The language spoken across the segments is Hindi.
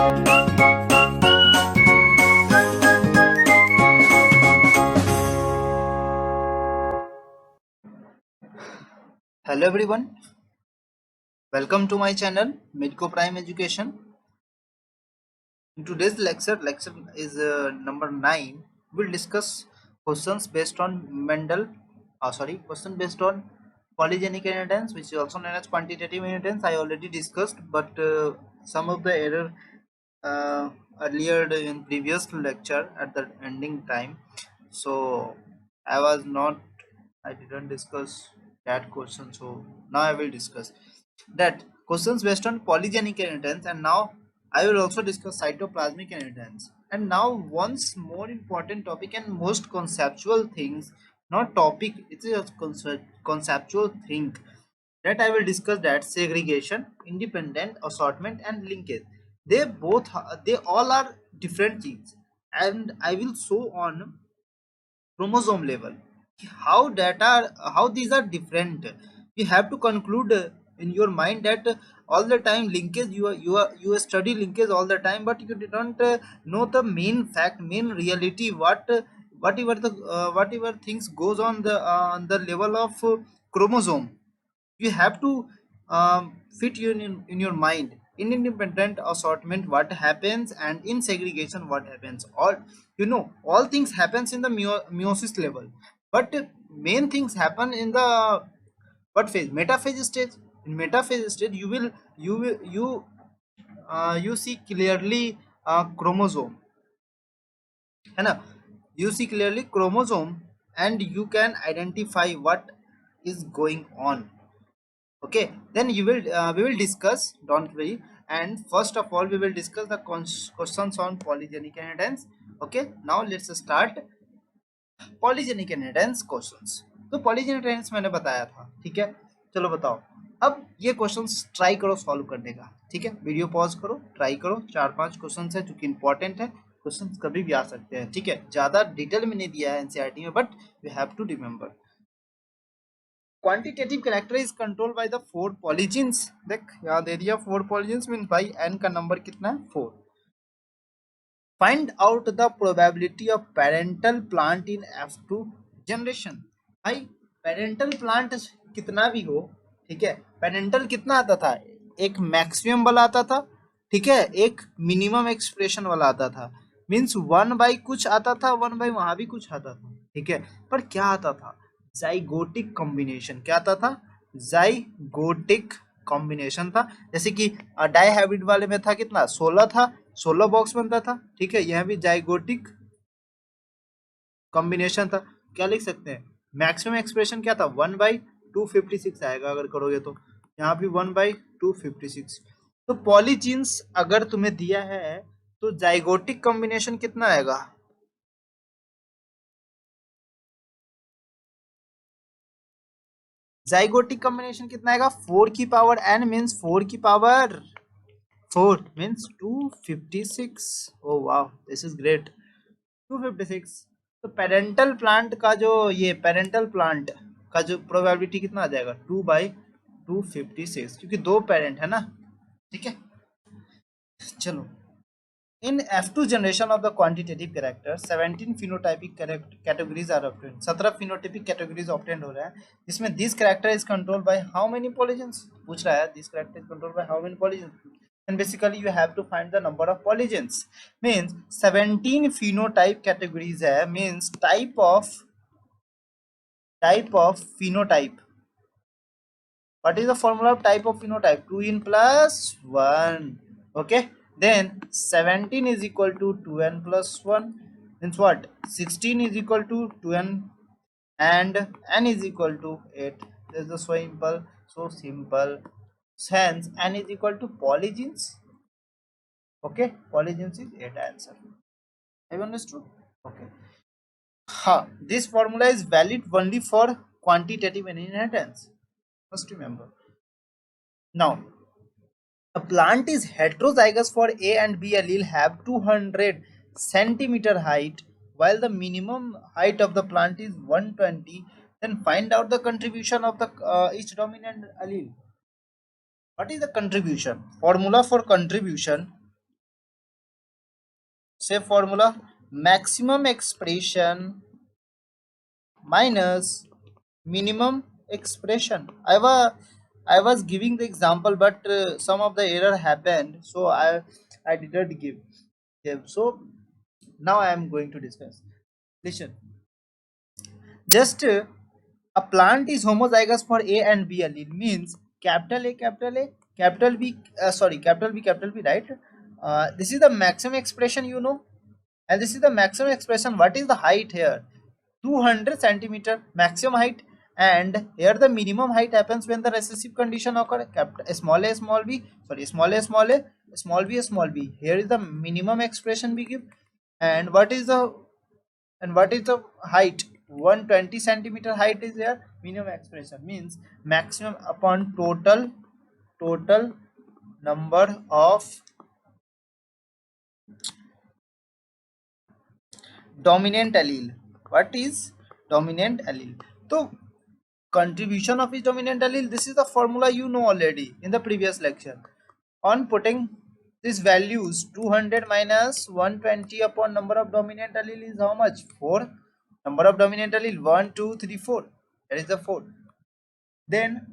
Hello everyone, welcome to my channel Midco Prime Education. In today's lecture is number 9. We'll discuss questions based on question based on polygenic inheritance, which is also known as quantitative inheritance. I already discussed, but some of the error uh, earlier in previous lecture at the ending time. So I didn't discuss that question. So now I will discuss that questions based on polygenic inheritance, and now I will also discuss cytoplasmic inheritance. And now once more important topic and most conceptual things, not topic, it is a conceptual thing that I will discuss, that segregation, independent assortment and linkage. They all are different things, and I will show on chromosome level how these are different. You have to conclude in your mind that all the time linkage you study linkage all the time, but you didn't know the main fact, main reality, whatever things goes on the level of chromosome. You have to fit you in your mind. In independent assortment what happens, and in segregation what happens, all things happens in the meiosis level, but main things happen in the what phase, metaphase stage. In metaphase stage you see clearly chromosome, है ना? You see clearly chromosome and you can identify what is going on. Okay, then we will discuss, don't worry. And first of all we will discuss the questions on polygenic inheritance. Okay, now let's start polygenic inheritance questions. तो पॉलीजेनिक इनहेरिटेंस मैंने बताया था, ठीक है. चलो बताओ अब ये क्वेश्चंस ट्राई करो सॉल्व करने का. ठीक है, वीडियो पॉज करो, ट्राई करो. 4-5 क्वेश्चंस है जो कि इंपॉर्टेंट है. क्वेश्चंस कभी भी आ सकते हैं, ठीक है. ज्यादा डिटेल में नहीं दिया है एनसीईआरटी में, but you have to remember. Quantitative character is controlled by the 4 polygenes. देख यहाँ दे दिया 4 पॉलीजीन्स, मीन भाई एन का नंबर कितना है, 4. Find out the probability of parental plant in F2 generation. भाई पेरेंटल प्लांट कितना भी हो, ठीक है, पेरेंटल कितना आता था, एक मैक्सिमम वाला आता था, ठीक है, एक मिनिमम एक्सप्रेशन वाला आता था. मीन्स 1/, कुछ आता था 1/, वहां भी कुछ आता था, ठीक है. पर क्या आता था, जाइगोटिक कॉम्बिनेशन. क्या आता था, जाइगोटिक कॉम्बिनेशन था. जैसे कि डाइहाइब्रिड वाले में था कितना, 16 था, 16 बॉक्स बनता था, ठीक है. यह भी जाइगोटिक कॉम्बिनेशन था. क्या लिख सकते हैं, मैक्सिमम एक्सप्रेशन क्या था, 1/256 आएगा अगर करोगे तो. यहाँ भी 1/256. तो पॉलीजीन्स अगर तुम्हें दिया है तो जाइगोटिक कॉम्बिनेशन कितना आएगा, जाइगोटिक कॉम्बिनेशन कितना आएगा, 4 की पावर n मीन्स 4 की पावर 4 मीन्स 256. ओ वाह, दिस इज ग्रेट, 256. तो पेरेंटल प्लांट का जो ये पेरेंटल प्लांट का जो प्रोबेबिलिटी कितना आ जाएगा, 2/256, क्योंकि 2 पेरेंट है ना, ठीक है. चलो, in F2 generation of the quantitative character 17 phenotypic categories are obtained. 17 phenotypic categories obtained हो रहा है, जिसमें this character is controlled by how many polygens पूछ रहा है. This character is controlled by how many polygens, and basically you have to find the number of polygens. Means 17 phenotype categories है, means type of phenotype. What is the formula of type of phenotype, 2n plus 1. Okay, then 17 is equal to 2n plus 1, means what, 16 is equal to 2n, and n is equal to 8. This is so simple. Hence n is equal to polygens. Okay, polygens is 8 answer. Have you understood? Okay. This formula is valid only for quantitative inheritance, must remember. Now a plant is heterozygous for A and B allele have 200 centimeter height, while the minimum height of the plant is 120. Then find out the contribution of the each dominant allele. What is the contribution? Formula for contribution say formula maximum expression minus minimum expression. I was giving the example, but some of the error happened, so I didn't give them. So now I am going to discuss. Listen, just a plant is homozygous for A and B allele means capital A, capital B, capital B, right? This is the maximum expression, and this is the maximum expression. What is the height here? 200 centimeter maximum height, and here the minimum height happens when the recessive condition occur. Small a, small b, small a, small b. Here is the minimum expression we give, and what is the height? 120 centimeter height is there. Minimum expression means maximum upon total number of dominant allele. What is dominant allele? So contribution of each dominant allele, this is the formula you know already in the previous lecture. On putting these values, 200 minus 120 upon number of dominant allele is how much? 4. Number of dominant allele 1 2 3 4, that is the 4. Then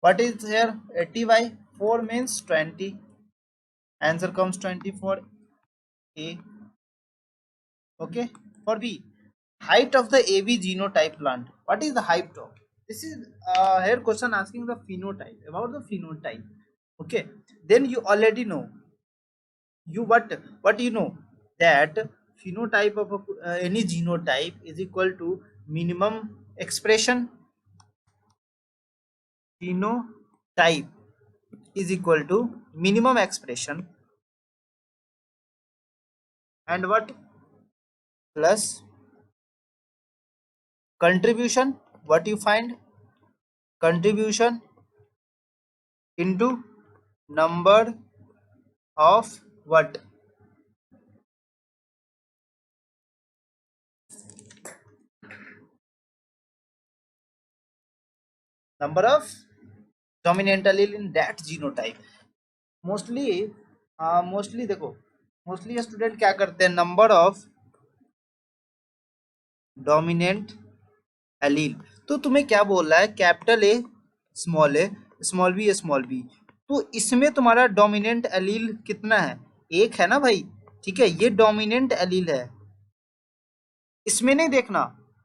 what is here? 80 by 4 means 20. Answer comes 20 for A. Okay, for B, height of the AB genotype plant. What is the height of? This is here question asking the phenotype, about the phenotype. Okay, then you already know, what you know, that phenotype of any genotype is equal to minimum expression. Phenotype is equal to minimum expression, and what? Plus contribution. What you find? Contribution into number of what? Number of dominant allele in that genotype. Mostly देखो, मोस्टली स्टूडेंट क्या करते हैं, नंबर ऑफ डोमिनेंट एलील। तो तुम्हें क्या बोल रहा है, कैपिटल ए, स्मॉल बी, तो इसमें तुम्हारा डोमिनेंट एलील कितना है? एक है ना भाई, ठीक है, ये डोमिनेंट एलील है। इसमें नहीं देखना,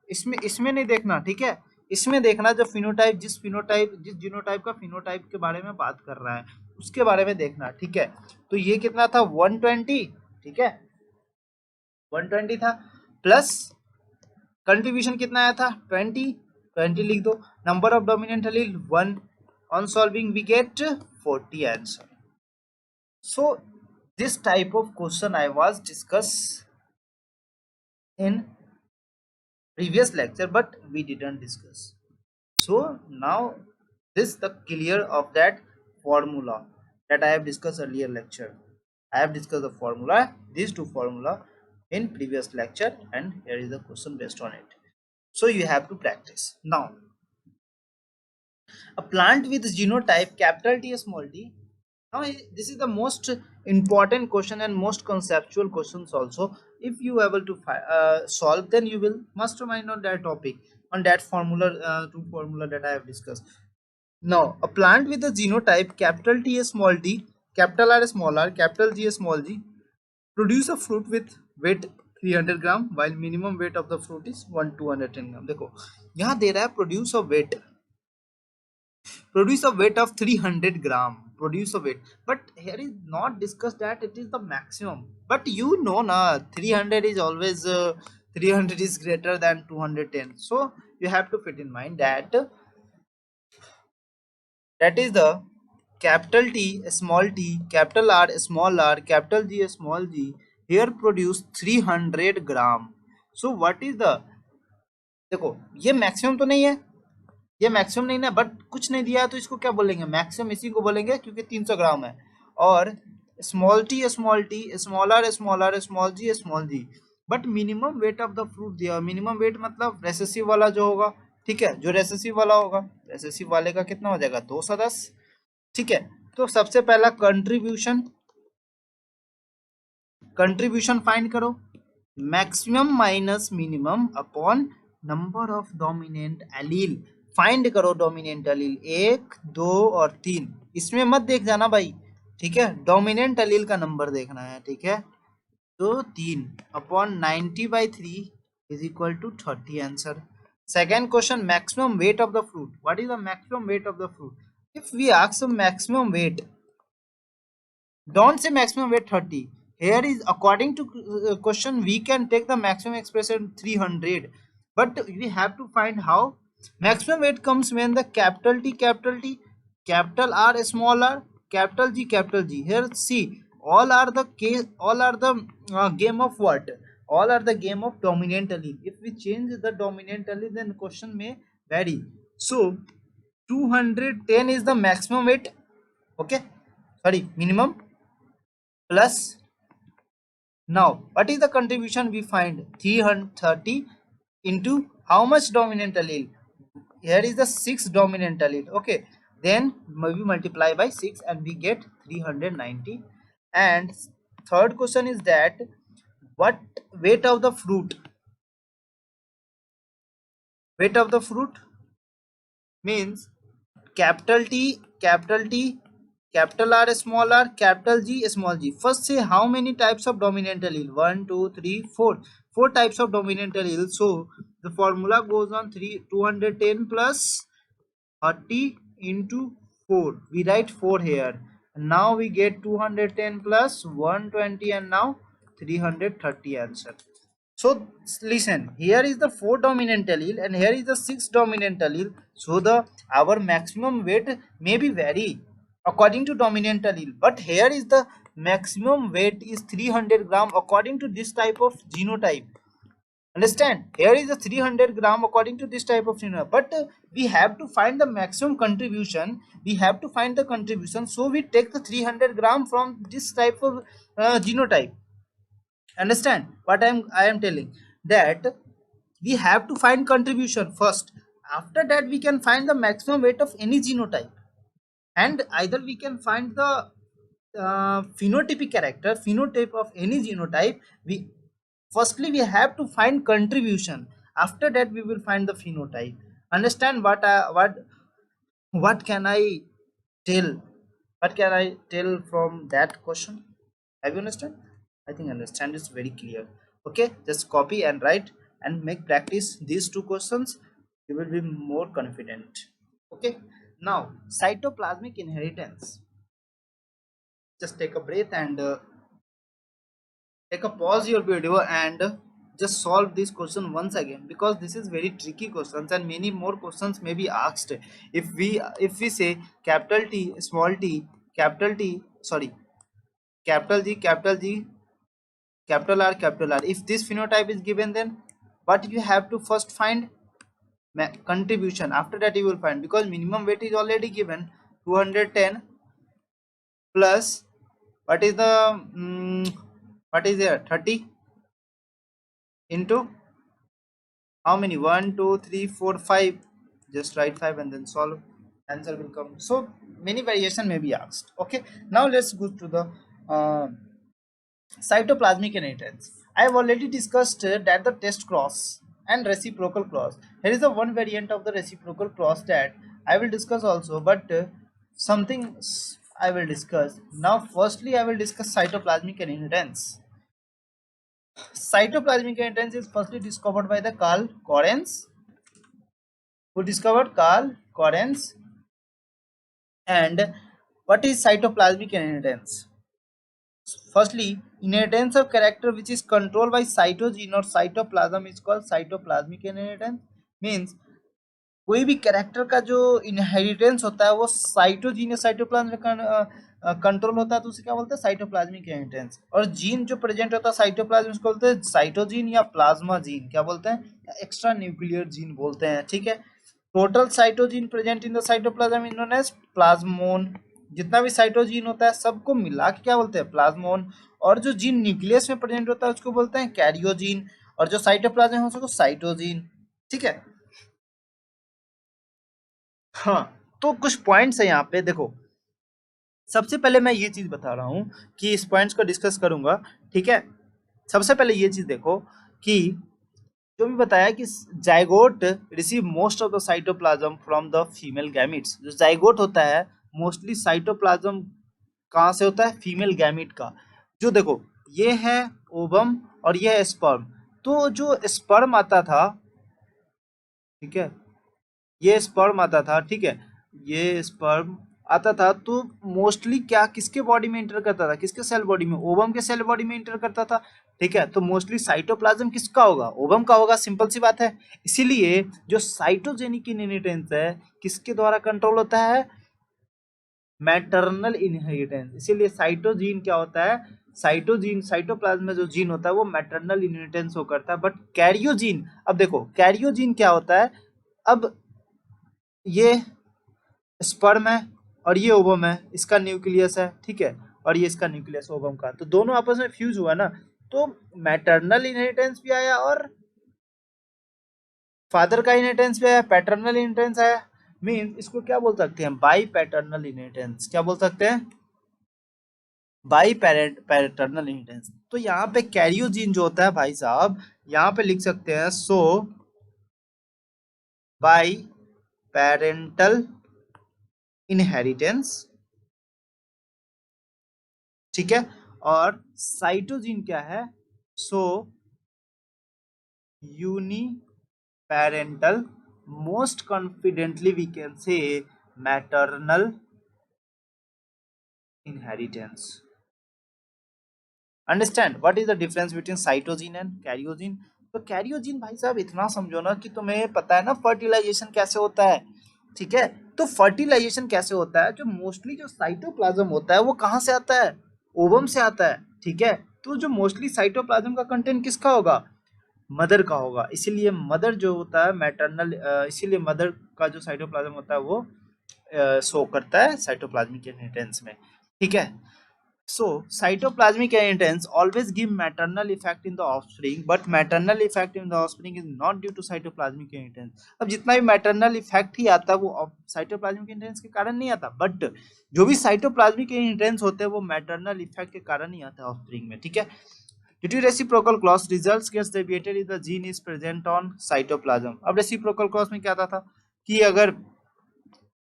इसमें नहीं देखना, ठीक है, इसमें देखना जो फिनोटाइप, जिस जीनोटाइप का फिनोटाइप के बारे में बात कर रहा है उसके बारे में देखना, ठीक है। तो ये कितना था? 120, ठीक है, 120 था, प्लस कंट्रीब्यूशन कितना आया था? 20 लिख दो। Number of dominant allele 1, on solving we get 40 answer. So this type of question I was discuss in previous lecture, but we didn't discuss. So now this the clear of that formula that I have discussed earlier lecture. I have discussed the formula, these two formula in previous lecture, and here is the question based on it. So you have to practice. Now a plant with genotype capital T small t. Now this is the most important question and most conceptual questions also. If you able to solve, then you will mastermind on that topic, on that formula, two formula that I have discussed. Now a plant with a genotype capital T small t, capital R small r, capital G small g produce a fruit with weight 300 gram while minimum weight of the fruit is 210 gram. देखो यहाँ दे रहा है produce a weight of 300 gram, produce a weight, but here is not discussed that it is the maximum. But you know na, 300 is always 300 is greater than 210, so you have to fit in mind that is the capital T small t, capital R small r, capital G small g here produce 300 gram. So what is the, देखो ये मैक्सिमम तो नहीं है, ये मैक्सिमम नहीं ना, बट कुछ नहीं दिया है तो इसको क्या बोलेंगे? मैक्सिमम इसी को बोलेंगे क्योंकि 300 ग्राम है। और small t small r small g, but minimum weight of the fruit दिया। मिनिमम वेट मतलब रेसेसिव वाला जो होगा, ठीक है, जो रेसेसिव वाला होगा, रेसेसिव वाले का कितना हो जाएगा? 210, ठीक है। तो सबसे पहला कंट्रीब्यूशन कंट्रीब्यूशन फाइंड करो, maximum minus minimum upon number of dominant allele. Find करो डोमिनेंट एलील 1 2 और 3, इसमें मत देख जाना भाई, ठीक है, डोमिनेंट एलील का नंबर देखना है, ठीक है। तो 3 upon 90/3 is equal to 30 answer. Second question, maximum weight of the fruit, what is the maximum weight of the fruit? If we ask maximum weight, don't say maximum weight 30. Here is according to question we can take the maximum expression 300, but we have to find how. Maximum weight comes when the capital T, capital R, small r, capital G, capital G. Here see, all are the case, all are the game of what? All are the game of dominant allele. If we change the dominant allele, then question may vary. So 210 is the maximum weight, okay, sorry, minimum, plus now what is the contribution we find? 330 into how much dominant allele? Here is the 6 dominant allele, okay, then we multiply by 6 and we get 390. And third question is that what weight of the fruit? Weight of the fruit means capital T, capital R, small r, capital G, small g. First say how many types of dominant allele? 1 2 3 4, 4 types of dominant allele. So the formula goes on 210 plus 30 into 4, we write 4 here, and now we get 210 plus 120 and now 330 answer. So listen, here is the 4 dominant allele and here is the 6 dominant allele. So the our maximum weight may be vary according to dominant allele, but here is the maximum weight is 300 gram according to this type of genotype. Understand? Here is the 300 gram according to this type of genotype, but we have to find the maximum contribution. We have to find the contribution, so we take the 300 gram from this type of genotype. Understand what I am telling? That we have to find contribution first. After that, we can find the maximum weight of any genotype, and either we can find the phenotypic character, phenotype of any genotype. We firstly we have to find contribution. After that, we will find the phenotype. Understand what can I tell? What can I tell from that question? Have you understand? I think understand is very clear. Okay, just copy and write and make practice these two questions. You will be more confident. Okay, now cytoplasmic inheritance. Just take a breath and take a pause your video and just solve this question once again, because this is very tricky questions and many more questions may be asked. If we say capital T, small t, capital T, sorry, capital G, capital R, capital R, if this phenotype is given, then what you have to first find? Contribution. After that you will find, because minimum weight is already given, 210 plus what is the what is there, 30 into how many, 1 2 3 4 5, just write 5 and then solve, answer will come. So many variation may be asked. Okay, now let's go to the uh, cytoplasmic inheritance. I have already discussed that the test cross and reciprocal cross. Here is the one variant of the reciprocal cross that I will discuss also, but something I will discuss now. Firstly, I will discuss cytoplasmic inheritance. Cytoplasmic inheritance is firstly discovered by the Carl Correns. Who discovered? Carl Correns. And what is cytoplasmic inheritance? Firstly, inheritance of character which is controlled by cytogene or cytoplasm is called cytoplasmic inheritance. Means कोई भी कैरेक्टर का जो इनहेरिटेंस होता है वो साइटोजीन या साइटोप्लाज्म में कंट्रोल होता है, तो उसे क्या बोलते हैं? Cytoplasmic inheritance. और जीन जो प्रेजेंट होता है साइटोप्लाज्म, उसको बोलते हैं साइटोजीन या प्लाज्मा जीन, क्या बोलते हैं? एक्स्ट्रा न्यूक्लियर जीन बोलते हैं, ठीक है। Total cytogene present in the cytoplasm is known as plasmon. जितना भी साइटोजीन होता है सबको मिला के क्या बोलते हैं? प्लाज्मोन। और जो जीन न्यूक्लियस में प्रेजेंट होता है उसको बोलते हैं कैरियोजीन, और जो साइटोप्लाज्म है उसको साइटोजीन, ठीक है। हाँ, तो कुछ पॉइंट्स है यहाँ पे देखो। सबसे पहले मैं ये चीज बता रहा हूँ कि इस पॉइंट्स को डिस्कस करूंगा, ठीक है। सबसे पहले ये चीज देखो कि जो भी बताया कि zygote receive most of the cytoplasm from the female gametes. जो जाइगोट होता है मोस्टली साइटोप्लाज्म कहाँ से होता है, फीमेल गैमिट का। जो देखो ये है ओवम और ये है स्पर्म। तो जो स्पर्म आता था, ठीक है, ये स्पर्म आता था, ठीक है, ये स्पर्म आता था तो मोस्टली क्या किसके बॉडी में इंटर करता था, किसके सेल बॉडी में, ओवम के सेल बॉडी में इंटर करता था, ठीक है। तो मोस्टली साइटोप्लाज्म किसका होगा, ओवम का होगा, सिंपल सी बात है। इसीलिए जो साइटोजेनिक इनहेरिटेंस है किसके द्वारा कंट्रोल होता है, मैटरनल इनहेरिटेंस। इसीलिए साइटोजीन क्या होता है, साइटोजीन साइटोप्लाज्म में जो जीन होता है वो मैटरनल इनहेरिटेंस हो करता है। बट कैरियोजीन, अब देखो कैरियोजीन क्या होता है, अब ये स्पर्म है और ये ओवम है, इसका न्यूक्लियस है, ठीक है, और ये इसका न्यूक्लियस ओवम का, तो दोनों आपस में फ्यूज हुआ ना, तो मैटरनल इनहेरिटेंस भी आया और फादर का इनहेरिटेंस भी आया, पैटर्नल इनहेरिटेंस आया। मीन इसको क्या बोल सकते हैं, बाई पैटर्नल इनहेरिटेंस। क्या बोल सकते हैं, बाई पैटर्नल इनहेरिटेंस। तो यहाँ पे कैरियोजीन जो होता है भाई साहब, यहाँ पे लिख सकते हैं सो बाई पेरेंटल इनहेरिटेंस, ठीक है। और साइटोजीन क्या है, so uniparental, most confidently we can say maternal inheritance. Understand what is the difference between cytogene and karyogene. तो कैरियोजीन भाई साहब इतना समझो ना कि तुम्हें पता है ना फर्टिलाइजेशन कैसे होता है, ठीक है। तो फर्टिलाइजेशन कैसे होता है, जो मोस्टली जो साइटोप्लाज्म होता है वो कहाँ से आता है, ओवम से आता है, ठीक है। तो जो मोस्टली साइटोप्लाज्म का कंटेंट किसका होगा, मदर का होगा। इसीलिए मदर जो होता है मैटरनल, इसीलिए मदर का जो साइटोप्लाज्म होता है वो शो करता है साइटोप्लाज्मिक इनहेरिटेंस में, ठीक है। So, cytoplasmic inheritance always give maternal effect in the offspring, but maternal effect in the offspring is not due to cytoplasmic inheritance. अब जितना भी maternal effect ही आता है वो cytoplasmic inheritance के कारण नहीं आता, but जो भी cytoplasmic inheritance होते हैं वो maternal effect के कारण ही आता है offspring में, ठीक है। Due to reciprocal cross, results gets deviated if the gene is present on cytoplasm. अब reciprocal cross में क्या आता था कि अगर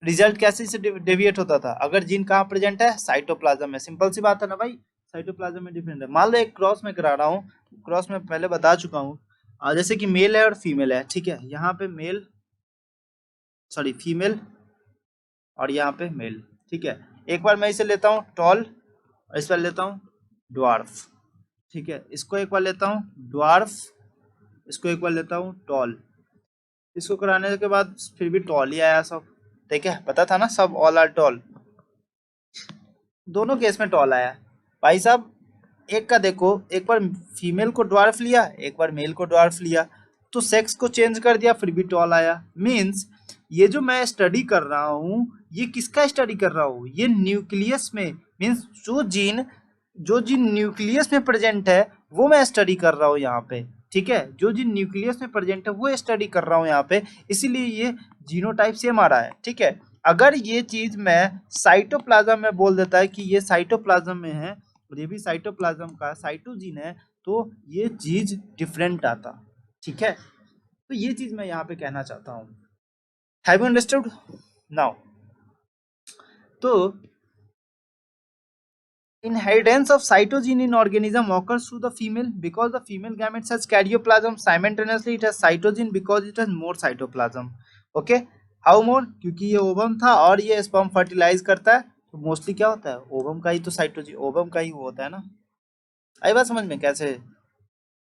रिजल्ट कैसे से डेविएट होता था, अगर जीन कहाँ प्रेजेंट है, साइटोप्लाज्म में, सिंपल सी बात है ना भाई, साइटोप्लाज्म में डिफरेंट है। मान लो एक क्रॉस में करा रहा हूँ, क्रॉस में पहले बता चुका हूँ, जैसे कि मेल है और फीमेल है, ठीक है, यहाँ पे मेल, सॉरी फीमेल, और यहाँ पे मेल, ठीक है। एक बार मैं इसे लेता हूँ टॉल और इस बार लेता हूँ ड्वार्फ, ठीक है। इसको एक बार लेता हूँ ड्वार्फ, इसको एक बार लेता हूँ टॉल। इसको कराने के बाद फिर भी टॉल ही आया सब, ठीक है, पता था ना सब ऑल आर टॉल, दोनों केस में टॉल आया भाई साहब। एक का देखो, एक बार फीमेल को ड्वार्फ लिया, एक बार मेल को ड्वार्फ लिया, तो सेक्स को चेंज कर दिया फिर भी टॉल आया। मींस ये जो मैं स्टडी कर रहा हूँ ये किसका स्टडी कर रहा हूँ, ये न्यूक्लियस में, मींस जो जीन न्यूक्लियस में प्रेजेंट है वो मैं स्टडी कर रहा हूँ यहाँ पे, ठीक है। जो जीन न्यूक्लियस में प्रेजेंट है वो स्टडी कर रहा हूँ यहाँ पे, इसीलिए ये जीनोटाइप सेम आ रहा है, ठीक है। अगर ये चीज मैं साइटोप्लाज्म में बोल देता है कि ये साइटोप्लाज्म में है और ये भी साइटोप्लाज्म का साइटोजीन है, तो ये चीज डिफरेंट आता, ठीक है। तो ये चीज मैं यहाँ पे कहना चाहता हूँ। Have you understood now. तो inheritance of cytogene in organism occurs through the female because the female gametes has karyoplasm, simultaneously it has cytogene because it has more cytoplasm, okay। how more, क्योंकि ये ओवम था और ये स्पर्म फर्टिलाइज करता है, तो मोस्टली क्या होता है ओवम का ही, तो साइटोजीन ओवम का ही वो होता है ना। आई बात समझ में कैसे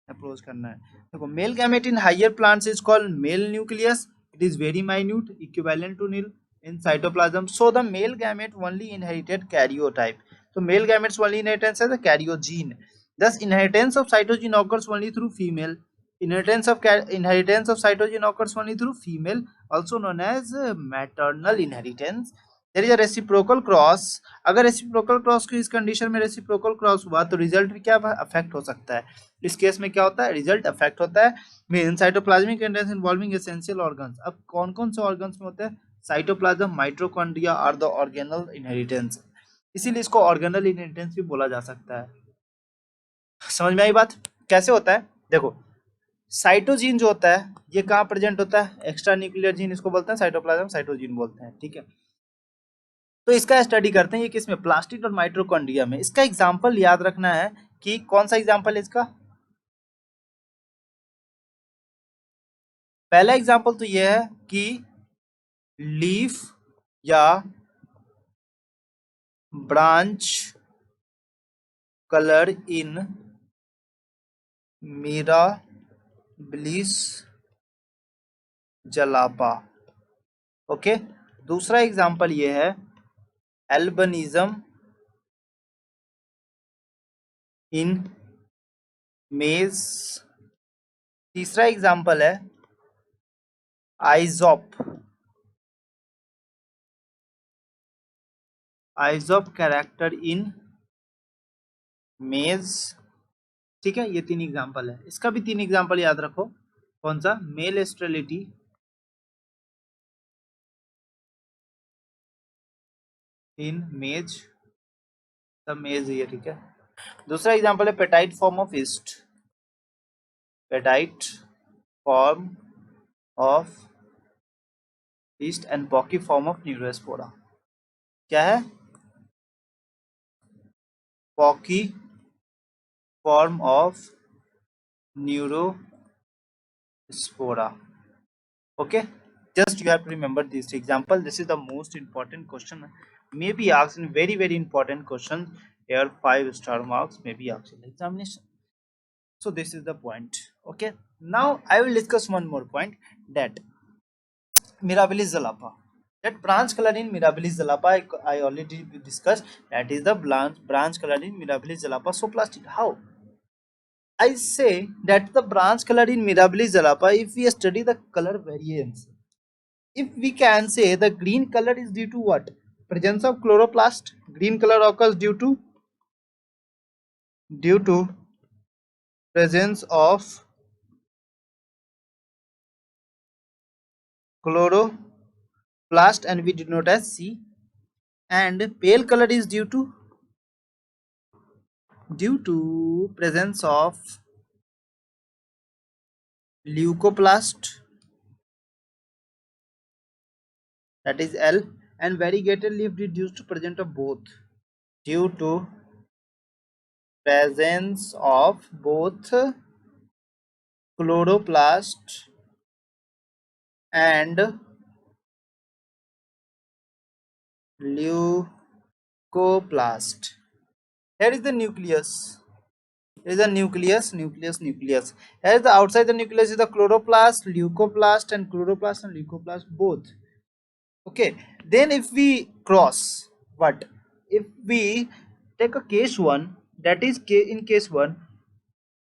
अप्रोच करना है। देखो male gamete in higher plants is called male nucleus, it is very minute equivalent to nil in cytoplasm, so the male gamete only inherited karyotype, so male gametes only inheritance as a karyogene, thus inheritance of cytogene occurs only through female, inheritance of cytogene occurs only through female, also known as maternal inheritance। there is a reciprocal cross, अगर रेसिप्रोकल क्रॉस की इस कंडीशन में रेसिप्रोकल क्रॉस हुआ तो रिजल्ट भी क्या अफेक्ट हो सकता है, इस केस में क्या होता है रिजल्ट अफेक्ट होता है। Main cytoplasmic intense involving essential organs, अब कौन कौन से ऑर्गन्स में होते हैं, cytoplasm, mitochondria are the organelle inheritance. इसीलिए इसको ऑर्गेनल इनहेरिटेंस भी बोला जा सकता है। समझ में आई बात? कैसे होता है देखो, साइटोजीन जो होता है ये कहाँ प्रेजेंट होता है? एक्स्ट्रा न्यूक्लियर जीन इसको बोलते हैं, साइटोप्लाज्म साइटोजीन बोलते हैं, ठीक है। तो इसका स्टडी करते हैं, ये किस में? प्लास्टिड और माइटोकॉन्ड्रिया में। इसका एग्जांपल याद रखना है कि कौन सा एग्जांपल है इसका? पहला एग्जांपल तो ये है कि लीफ या ब्रांच कलर इन मिराबिलिस जलापा। ओके, दूसरा एग्जांपल ये है एल्बनिज्म इन मेज। तीसरा एग्जांपल है आइजोप कैरेक्टर इन मेज। ठीक है, ये 3 एग्जांपल है। इसका भी 3 एग्जांपल याद रखो। कौन सा? मेल स्टेरिलिटी इन मेज, सब मेज ही है, ठीक है। दूसरा एग्जांपल है petite form of yeast, petite form of yeast and poky form of Neurospora. क्या है? Poky form of Neurospora. Okay, just you have to remember this example. This is the most important question, may be asked in very important question here. 5-star marks may be asked in the examination. So this is the point. Okay, now I will discuss one more point, that Mirabilis zalapa, that branch color in Mirabilis zalapa I already discussed. That is the branch color in Mirabilis zalapa. So plastic, how I say that the branch color in Mirabilis zalapa, if we study the color variance, if we can say the green color is due to what? Presence of chloroplast. Green color occurs due to presence of chloroplast, and we denote as C. And pale color is due to presence of leucoplast, that is L. And variegated leaf is due to presence of both, due to presence of both chloroplast and leucoplast. Here is the nucleus. Here is the nucleus. Here is the outside the nucleus is the chloroplast, leucoplast, and leucoplast both. Okay. Then if we cross, what? If we take a case 1, that is in case 1,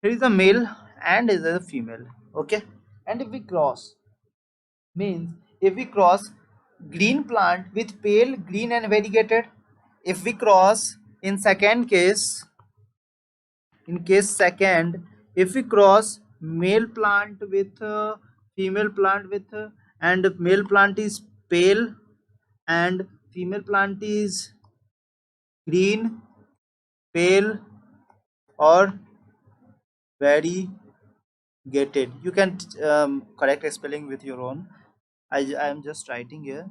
here is a male and is a female. Okay. And if we cross, means if we cross green plant with pale green and variegated, if we cross in second case, in case second, if we cross male plant with female plant with and male plant is pale and female plant is green, pale or variegated, you can correct spelling with your own. I am just writing here.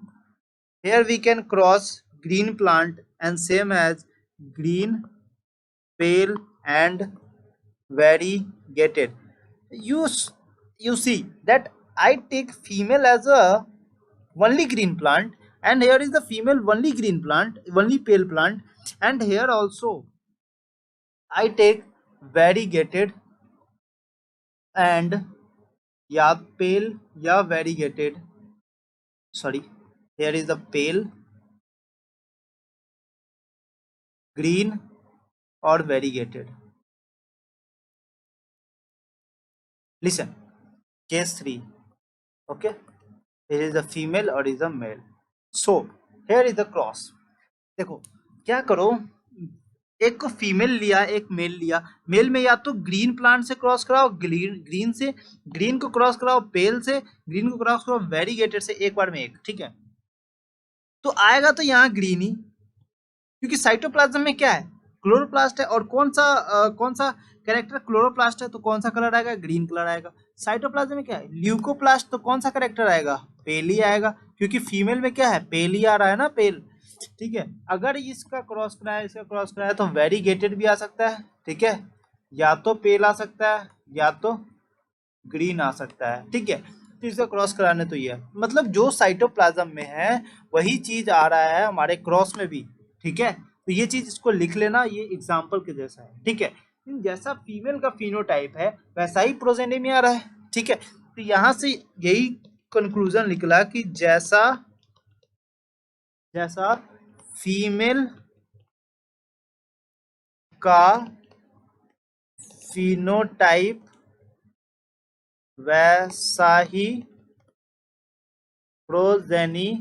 Here we can cross green plant and same as green, pale and variegated. You see that I take female as a only green plant, and here is the female only green plant, only pale plant, and here also I take variegated and या pale या variegated. Sorry, here is the pale, green or variegated. Listen, case 3. Okay, here is the female or is the male. So here is the cross. देखो क्या करो, एक को फीमेल लिया एक मेल लिया, मेल में या तो ग्रीन प्लांट से क्रॉस कराओ, ग्रीन से, ग्रीन को क्रॉस कराओ पेल से, ग्रीन को क्रॉस कराओ वेरीगेटेड से, एक बार में एक, ठीक है। तो आएगा तो यहाँ ग्रीन ही, क्योंकि साइटोप्लाज्म में क्या है, क्लोरोप्लास्ट है, और कौन सा कैरेक्टर क्लोरोप्लास्ट है, तो कौन सा कलर आएगा, ग्रीन कलर आएगा। साइटोप्लाज्म में क्या है, ल्यूकोप्लास्ट, तो कौन सा कैरेक्टर आएगा, पेल ही आएगा, क्योंकि फीमेल में क्या है, पेल ही आ रहा है ना, पेल। ठीक है, अगर इसका क्रॉस कराया, इसका क्रॉस कराया, तो वेरीगेटेड भी आ सकता है। ठीक है, या तो पेल आ सकता है, या तो ग्रीन आ सकता है। ठीक है, तो इसका क्रॉस कराने तो ये मतलब जो साइटोप्लाज्म में है वही चीज आ रहा है हमारे क्रॉस में भी। ठीक है, तो ये चीज इसको लिख लेना, ये एग्जाम्पल के जैसा है। ठीक है, जैसा फीमेल का फिनोटाइप है वैसा ही प्रोजेनी में आ रहा है। ठीक है, तो यहां से यही कंक्लूजन निकला कि जैसा जैसा फीमेल का फिनोटाइप वैसा ही प्रोजेनी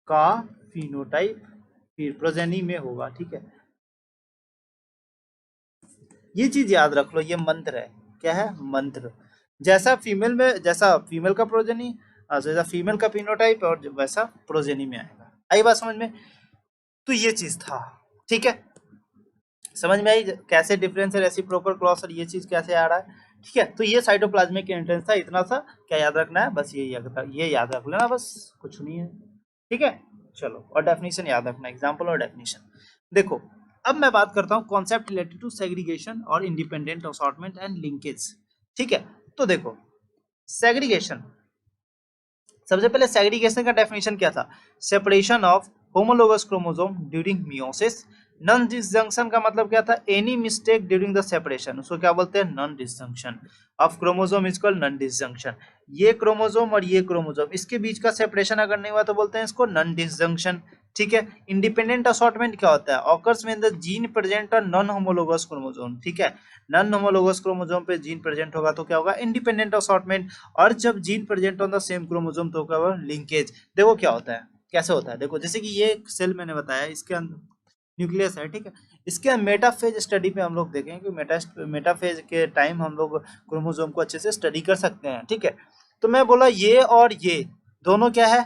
का फिनोटाइप फिर प्रोजेनी में होगा। ठीक है, ये चीज याद रख लो, ये मंत्र है। क्या है, मंत्र। जैसा फीमेल का प्रोजेनी, जैसा फीमेल का फिनोटाइप और वैसा प्रोजेनी में आएगा। आई बात समझ में? तो ये चीज था। ठीक है, समझ में आई कैसे डिफरेंस है, रेसिप्रोकल क्रॉस और ये चीज कैसे आ रहा है। ठीक है, तो ये साइटोप्लाज्मिक एंट्रेंस था, इतना सा क्या याद रखना है, बस ये याद रख लेना, बस कुछ नहीं है। ठीक है, चलो, और डेफिनेशन याद रखना, एग्जाम्पल और डेफिनेशन। देखो, अब मैं बात करता हूँ कॉन्सेप्ट रिलेटेड टू सेग्रीगेशन और इंडिपेंडेंट असॉर्टमेंट एंड लिंकेज। ठीक है, तो देखो, सेग्रीगेशन, सबसे पहले सेग्रीगेशन का डेफिनेशन क्या था, separation of homologous chromosome during meiosis. Non disjunction का मतलब क्या था, any mistake during the separation, उसको क्या बोलते हैं, non disjunction of chromosome is called non disjunction. ये क्रोमोसोम और ये क्रोमोसोम, इसके बीच का सेपरेशन अगर नहीं हुआ तो बोलते हैं इसको नॉन डिसजंक्शन। ठीक है, इंडिपेंडेंट असॉर्टमेंट क्या होता है, occurs when the gene present on non homologous chromosome. ठीक है, नॉन होमोलोगस क्रोमोसोम पे जीन प्रेजेंट होगा तो क्या होगा, इंडिपेंडेंट असॉर्टमेंट। और जब gene present on the same chromosome तो क्या होगा, लिंकेज। देखो क्या होता है, कैसे होता है, देखो जैसे कि ये सेल मैंने बताया, इसके अंदर न्यूक्लियस है। ठीक है, इसके मेटाफेज स्टडी पे हम लोग देखेंगे कि मेटाफेज के टाइम हम लोग क्रोमोसोम को अच्छे से स्टडी कर सकते हैं। ठीक है, तो मैं बोला ये और ये दोनों क्या है,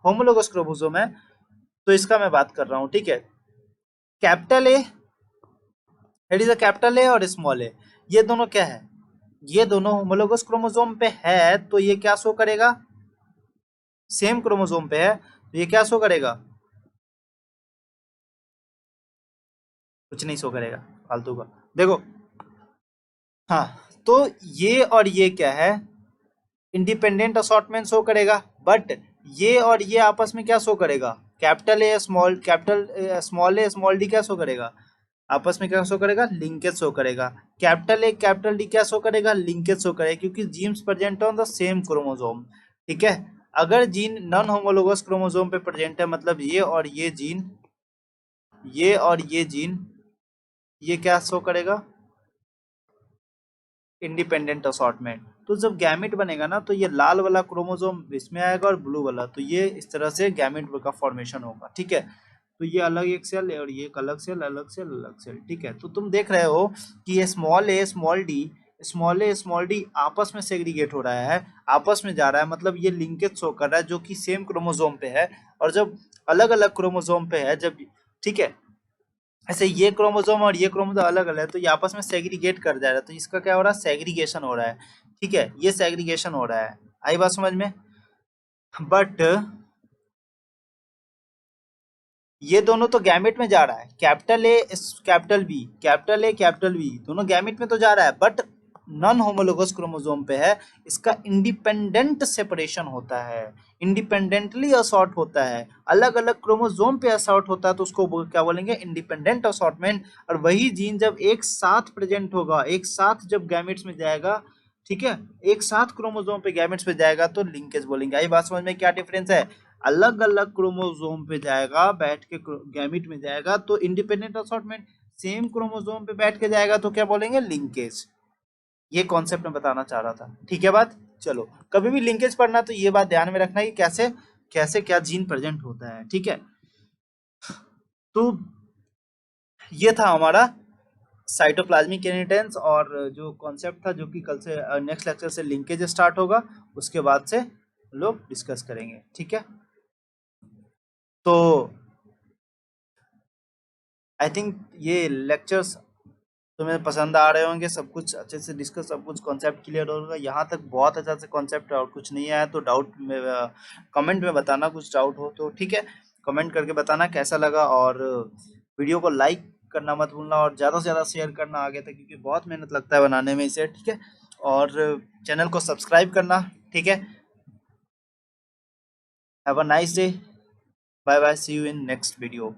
होमोलोगस क्रोमोसोम है, तो इसका मैं बात कर रहा हूँ। ठीक है, capital A, it is a capital A और स्मॉल ए, ये दोनों क्या है, ये दोनों होमोलोगस क्रोमोसोम पे है, तो ये क्या शो करेगा, सेम क्रोमोसोम पे है, तो ये क्या शो करेगा, कुछ नहीं शो करेगा, फालतू का। देखो, हाँ, तो ये और ये क्या है, इंडिपेंडेंट असॉर्टमेंट शो करेगा, बट ये और ये आपस में क्या शो करेगा, कैपिटल स्मॉल ए स्मॉल डी क्या शो करेगा, आपस में क्या शो करेगा, लिंकेज शो करेगा। कैपिटल ए कैपिटल डी क्या शो करेगा, लिंकेज शो करेगा, क्योंकि genes present on the same chromosome. ठीक है, अगर जीन नॉन होमोलोगस क्रोमोसोम पे प्रेजेंट है, मतलब ये और ये जीन, ये क्या शो करेगा, इंडिपेंडेंट असॉर्टमेंट। तो जब गैमेट बनेगा ना, तो ये लाल वाला क्रोमोसोम इसमें आएगा और ब्लू वाला, तो ये इस तरह से गैमेट का फॉर्मेशन होगा। ठीक है, तो ये अलग एक सेल और ये एक अलग सेल, अलग सेल, अलग सेल। ठीक है, तो तुम देख रहे हो कि ये स्मॉल ए स्मॉल डी आपस में सेग्रीगेट हो रहा है, आपस में जा रहा है, मतलब ये लिंकेज शो कर रहा है, जो कि सेम क्रोमोसोम पे है। और जब अलग अलग क्रोमोसोम पे है, जब, ठीक है, ऐसे ये क्रोमोसोम और ये क्रोमोसोम अलग अलग है, तो ये आपस में सेग्रीगेट कर जा रहा है, तो इसका क्या हो रहा है, सेग्रीगेशन हो रहा है। ठीक है, ये सेग्रीगेशन हो रहा है, आई बात समझ में? बट ये दोनों तो गैमेट में जा रहा है, कैपिटल बी दोनों गैमेट में तो जा रहा है, बट नॉन होमोलोगस क्रोमोसोम पे है, इसका इंडिपेंडेंट सेपरेशन होता है, इंडिपेंडेंटली असॉर्ट होता है, अलग अलग क्रोमोसोम पे असॉर्ट होता है, तो उसको क्या बोलेंगे, इंडिपेंडेंट असॉर्टमेंट। और वही जीन जब एक साथ प्रेजेंट होगा, एक साथ जब गैमेट्स में जाएगा, ठीक है, एक साथ क्रोमोसोम पे गैमेट्स पे जाएगा, तो लिंकेज बोलेंगे। आई बात समझ में, क्या डिफरेंस है, अलग अलग क्रोमोसोम पे जाएगा, बैठ के गैमिट में जाएगा तो इंडिपेंडेंट असॉर्टमेंट, सेम क्रोमोसोम पे बैठ के जाएगा तो क्या बोलेंगे, लिंकेज। ये कॉन्सेप्ट मैं बताना चाह रहा था। ठीक है बात, चलो, कभी भी लिंकेज पढ़ना तो ये बात ध्यान में रखना कि कैसे कैसे क्या जीन प्रेजेंट होता है। ठीक है, तो ये था हमारा साइटोप्लाज्मिक इनहेरिटेंस, और जो कॉन्सेप्ट था, जो कि कल से नेक्स्ट लेक्चर से लिंकेज स्टार्ट होगा, उसके बाद से लोग डिस्कस करेंगे। ठीक है, तो आई थिंक ये लेक्चर्स तुम्हें पसंद आ रहे होंगे, सब कुछ अच्छे से डिस्कस, सब कुछ कॉन्सेप्ट क्लियर होगा। यहाँ तक बहुत अच्छा से कॉन्सेप्ट और कुछ नहीं आया तो डाउट में कमेंट में बताना, कुछ डाउट हो तो ठीक है, कमेंट करके बताना कैसा लगा। और वीडियो को लाइक करना मत भूलना और ज़्यादा से ज़्यादा शेयर करना आगे तक, क्योंकि बहुत मेहनत लगता है बनाने में इसे, ठीक है। और चैनल को सब्सक्राइब करना, ठीक है। Have a nice day, bye bye, see you in next video.